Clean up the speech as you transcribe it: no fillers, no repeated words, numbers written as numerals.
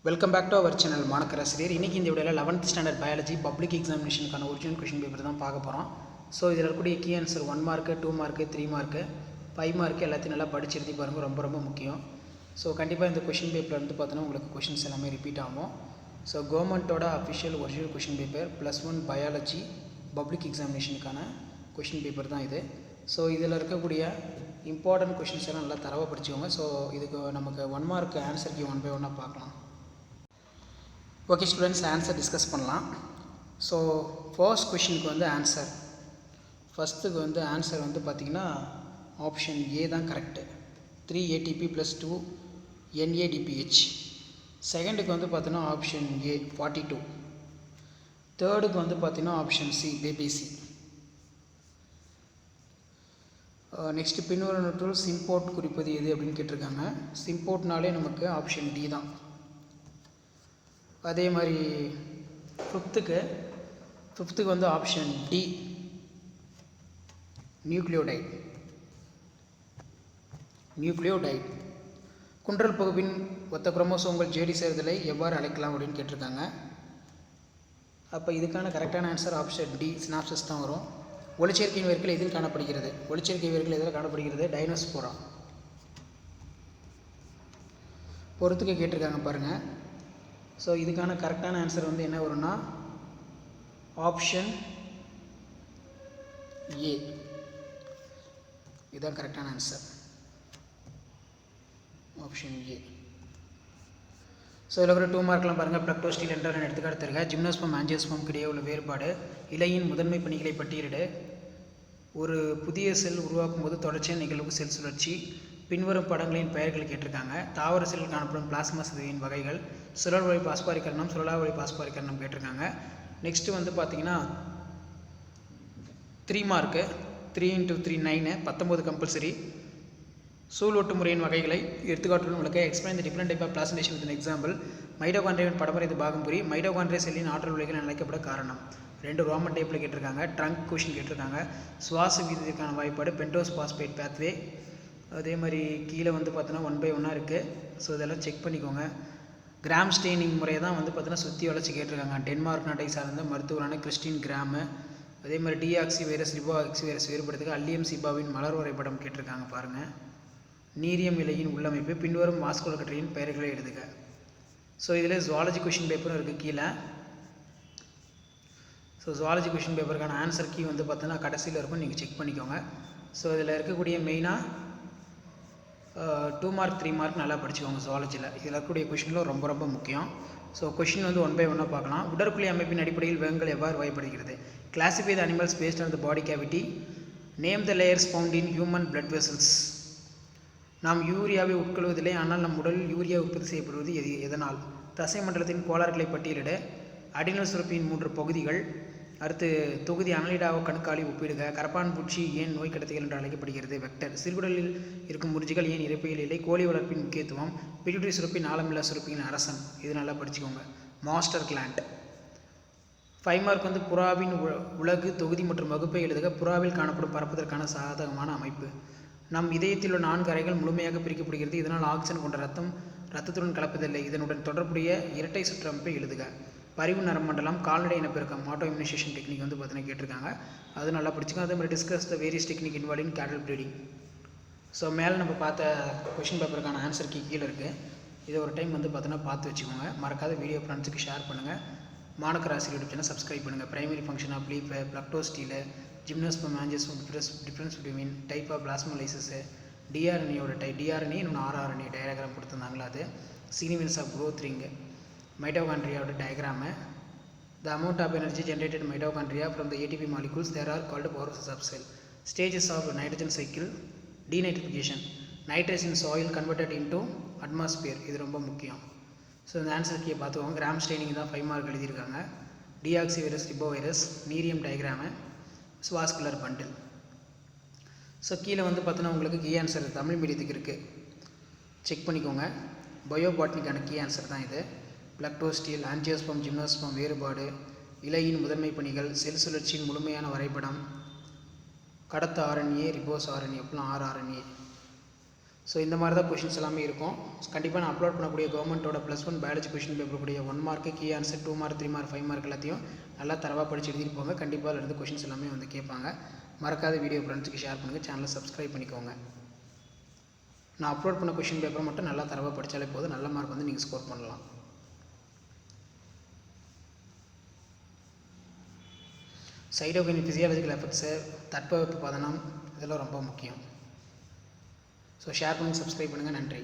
Welcome back to our channel Manakkarasiriyar. இன்றைக்கி இந்த வீடியோவில் 11th ஸ்டாண்டர்ட் பயாலஜி பப்ளிக் எக்ஸாமினேஷனுக்கான ஒரிஜினல் கொஷின் பேப்பர் தான் பார்க்க போகிறோம். ஸோ இதில் இருக்கக்கூடிய key answer 1 mark 2 mark 3 mark 5 mark எல்லாத்தையும் நல்லா படிச்சு எழுதி பாருங்கள், ரொம்ப முக்கியம். ஸோ கண்டிப்பாக இந்த கொஷின் பேப்பர் வந்து பார்த்தோன்னா உங்களுக்கு கொஷின்ஸ் எல்லாமே ரிப்பீட் ஆகும். ஸோ கவர்மெண்ட்டோட official original question paper +1 biology public எக்ஸாமினேஷனுக்கான கொஷின் பேப்பர் தான் இது. ஸோ இதில் இருக்கக்கூடிய இம்பார்ட்டன்ட் கொஷின்ஸ் எல்லாம் நல்லா தரவாக படிச்சுக்கோங்க. ஸோ இதுக்கு நமக்கு 1 மார்க் ஆன்சர் கீ 1 by 1 பார்க்கலாம். ஓகே ஸ்டூடெண்ட்ஸ், ஆன்சர் டிஸ்கஸ் பண்ணலாம். ஸோ ஃபர்ஸ்ட் கொஷினுக்கு வந்து ஃபஸ்ட்டுக்கு வந்து ஆன்சர் வந்து பார்த்திங்கன்னா ஆப்ஷன் ஏ தான் கரெக்டு. 3 ATP + 2 NADPH. செகண்டுக்கு வந்து பார்த்தீங்கன்னா ஆப்ஷன் ஏ 42. தேர்டுக்கு வந்து பார்த்திங்கன்னா ஆப்ஷன் சி பேபிசி. நெக்ஸ்ட்டு பின்வருவனற்றுள் சிம்போர்ட் குறிப்பது எது அப்படின்னு கேட்டிருக்காங்க. சிம்போர்ட்னாலே நமக்கு ஆப்ஷன் டி தான். அதே மாதிரி ஃபிஃப்த்துக்கு வந்து ஆப்ஷன் டி நியூக்ளியோடைட். குன்றல் பகுப்பின் ஒத்த குரோமோசோம்கள் ஜேடி சேர்தலை எவ்வாறு அழைக்கலாம் அப்படின்னு கேட்டிருக்காங்க. அப்போ இதுக்கான கரெக்டான ஆன்சர் ஆப்ஷன் டி சினாப்சிஸ் தான் வரும். ஒளிச்சேர்க்கையின் வேர்கள் எதில் காணப்படுகிறது? ஒளிச்சேர்க்கை வேர்கள் எதில் காணப்படுகிறது? டைனோஸ்போரா. பொறுத்துக்க கேட்டிருக்காங்க பாருங்கள். ஸோ இதுக்கான கரெக்டான ஆன்சர் வந்து என்ன வரும்னா ஆப்ஷன் ஏ. இதுதான் கரெக்டான ஆன்சர், ஆப்ஷன் ஏ. ஸோ இதில் ஒரு 2 மார்க்லாம் பாருங்கள். பிளக்டோஸ்டீல் என்றால் எடுத்துக்காட்டு தருக. ஜிம்னோஸ்பம் ஆஞ்சியோஸ்பம் இடையே உள்ள வேறுபாடு. இலையின் முதன்மை பணிகளை பட்டியலிடு. ஒரு புதிய செல் உருவாக்கும் போது தொடர்ச்சியான நிகழ்வு செல் சுழற்சி. பின்வரும் படங்களின் பெயர்கள் கேட்டிருக்காங்க. தாவர செல்லில் காணப்படும் பிளாஸ்மா சிதைவின் வகைகள். சுழல் வழி பாஸ்பாரிகரணம், சுழலா வழி பாஸ்பாரிகரணம் கேட்டிருக்காங்க. நெக்ஸ்ட்டு வந்து பார்த்தீங்கன்னா 3 மார்க்கு 3 × 3 9 19 கம்பல்சரி. சூழோட்டு முறையின் வகைகளை எடுத்துக்காட்டுடன் விளக்க. Explain the different type of placentation with example. மைட்டோகாண்ட்ரியாவின் படமறைந்து பாகம் புரி. மைட்டோகாண்ட்ரியா செல்லின் ஆற்றல் உலைகள் அழைக்கப்பட காரணம். 2 ரோமன் டைப்பில் கேட்டிருக்காங்க. ட்ரங்க் கொஷின் கேட்டிருக்காங்க. சுவாச வீதத்திற்கான வாய்ப்பாடு பென்டோஸ் பாஸ்பேட் பேத்வே. அதே மாதிரி கீழே வந்து பார்த்தோன்னா 1 by 1 இருக்குது. ஸோ இதெல்லாம் செக் பண்ணிக்கோங்க. கிராம் ஸ்டெயினிங் முறையை தான் வந்து பார்த்தீங்கன்னா சுற்றி வளர்ச்சி கேட்டிருக்காங்க. டென்மார்க் நாட்டை சார்ந்த மருத்துவரான கிறிஸ்டின் கிராமு. அதே மாதிரி டிஆக்சி வைரஸ் ரிபோஆக்சி வைரஸ் வேறுபடுத்துக்கு அல்லியம் சிபாவின் மலர் வரைபடம் கேட்டிருக்காங்க பாருங்கள். நீரியம் இலையின் உள்ளமைப்பு. பின்வரும் வாஸ்குலர் கற்றையின் பெயர்களை எழுதுக. ஸோ இதில் ஜுவாலஜி கொஷின் பேப்பரும் இருக்குது கீழே. ஸோ ஜுவாலஜி கொஷின் பேப்பருக்கான ஆன்சர் கீ வந்து பார்த்தீங்கன்னா கடைசியில் இருக்கும், நீங்கள் செக் பண்ணிக்கோங்க. ஸோ இதில் இருக்கக்கூடிய மெயினாக 2 மார்க் 3 மார்க் நல்லா படிச்சுக்கோங்க. ஜுவாலஜியில் இதில் இருக்கக்கூடிய கொஷினில் ரொம்ப முக்கியம். ஸோ கொஷின் வந்து 1 by 1 பார்க்கலாம். உடற்குழி அமைப்பின் அடிப்படையில் வேகங்கள் எவ்வாறு வகைப்படுகிறது? Classify the animals based on the body cavity. Name the layers found in human blood vessels. நாம் யூரியாவை உட்கொள்வதில்லை, ஆனால் நம் உடலில் யூரியா உற்பத்தி செய்யப்படுவது எதனால்? தசை மண்டலத்தின் கோளாறுகளை பட்டியலிட. அடினல் சுரப்பியின் 3 பகுதிகள். அடுத்து தொகுதி அனலிடாவோ கணுக்காலி ஒப்பிடுக. கரப்பான் பூச்சி ஏன் நோய் கடத்திகள் என்று அழைக்கப்படுகிறது? வெக்டர். சிறுகுடலில் இருக்கும் முறிஞ்சிகள் ஏன் இறப்பையில் இல்லை? கோழி வளர்ப்பின் முக்கியத்துவம். பிட்யூட்டரி சுரப்பின் ஆழமில்லா சுரப்பின் அரசன். இது நல்லா படிச்சுக்கோங்க. Master gland. 5 மார்க் வந்து புறாவின் உலகு தொகுதி மற்றும் வகுப்பை எழுதுக. புறாவில் காணப்படும் பறப்பதற்கான சாதகமான அமைப்பு. நம் இதயத்தில் உள்ள 4 அறைகள் முழுமையாக பிரிக்கப்படுகிறது. இதனால் ஆக்சிஜன் கொண்ட ரத்தத்துடன் கலப்பதில்லை. இதனுடன் தொடர்புடைய இரட்டை சுற்றமைப்பை எழுதுக. பரிவு நரம்பண்டலம். கால்நடை இனப்பெருக்கம். ஆட்டோ இம்யூனைசேஷன் டெக்னிக் வந்து பார்த்தீங்கன்னா கேட்டிருக்காங்க. அது நல்லா படிச்சுக்கோங்க. அதே மாதிரி discuss the various technique involve in கேட்டல் ப்ரீடிங். ஸோ மேலே நம்ம பார்த்த கொஷின் பேப்பருக்கான ஆன்சர் கீழே இருக்குது. இதை ஒரு டைம் வந்து பார்த்தீங்கன்னா பார்த்து வச்சுக்கோங்க. மறக்காத வீடியோ ஃப்ரெண்ட்ஸுக்கு ஷேர் பண்ணுங்கள். மாணக்கராசி யூடியூப் சேனல் சப்ஸ்கிரைப் பண்ணுங்கள். Primary function of leaf, plectostele, gymnosperm angiosperm difference between type of plasmolysis, டிஆர்என்ஏயோட டிஆர்என்ஏ இன்னொன்று ஆர்ஆர்என்ஏ டயக்ராம் கொடுத்துருந்தாங்களா அது. Significance of growth ring. மைட்டோகாண்ட்ரியாவோட diagram. The amount of energy generated mitochondria from the ATP molecules there are called power of cell. Stages of nitrogen cycle. Denitrification. Nitrogen soil converted into atmosphere. இது ரொம்ப முக்கியம். So இந்த answer கீழே பார்த்துக்கோங்க. Gram staining தான் 5 mark எழுதியிருக்காங்க. Deoxy virus ribo virus. நீரியம் diagram. Vascular bundle. So கீழே வந்து பார்த்தோன்னா உங்களுக்கு கீ ஆன்சர் தமிழ் மீடியத்துக்கு இருக்குது, செக் பண்ணிக்கோங்க. பயோபாட்னிக்கான கீ ஆன்சர் தான் இது. பிளக்டோஸ்டீல், ஆஞ்சியோஸ்பம், ஜிம்னோஸ்பம் வேறுபாடு, இலையின் முதன்மை பணிகள், செல் சுழற்சியின் முழுமையான வரைபடம், கடத்த RNA, ரிபோஸ் RNA, அப்புறம் rRNA. ஸோ இந்த மாதிரி தான் கொஷின்ஸ் எல்லாமே இருக்கும். கண்டிப்பாக நான் அப்லோட் பண்ணக்கூடிய கவர்மெண்ட்டோட +1 பயாலஜி கொஷின் பேப்பர் கூடிய 1 mark key answer 2 mark 3 mark 5 mark எல்லாத்தையும் நல்லா தரவாக படித்து எழுதிட்டு போங்க. கண்டிப்பாக இருந்து கொஷின்ஸ் எல்லாமே வந்து கேட்பாங்க. மறக்காத வீடியோ ஃப்ரெண்ட்ஸுக்கு ஷேர் பண்ணுங்கள், சேனலை சப்ஸ்கிரைப் பண்ணிக்கோங்க. நான் அப்லோட் பண்ண கொஷின் பேப்பரை மட்டும் நல்லா தரவாக படித்தாலே போதும், நல்ல மார்க் வந்து நீங்கள் ஸ்கோர் பண்ணலாம். சைட்டோகைனிக் ஃபிசியாலஜிக்கல் எஃபெக்ட்ஸு, தட்பவெப்ப பதனம் இதெல்லாம் ரொம்ப முக்கியம். ஸோ ஷேர் பண்ணுங்கள், சப்ஸ்கிரைப் பண்ணுங்கள். நன்றி.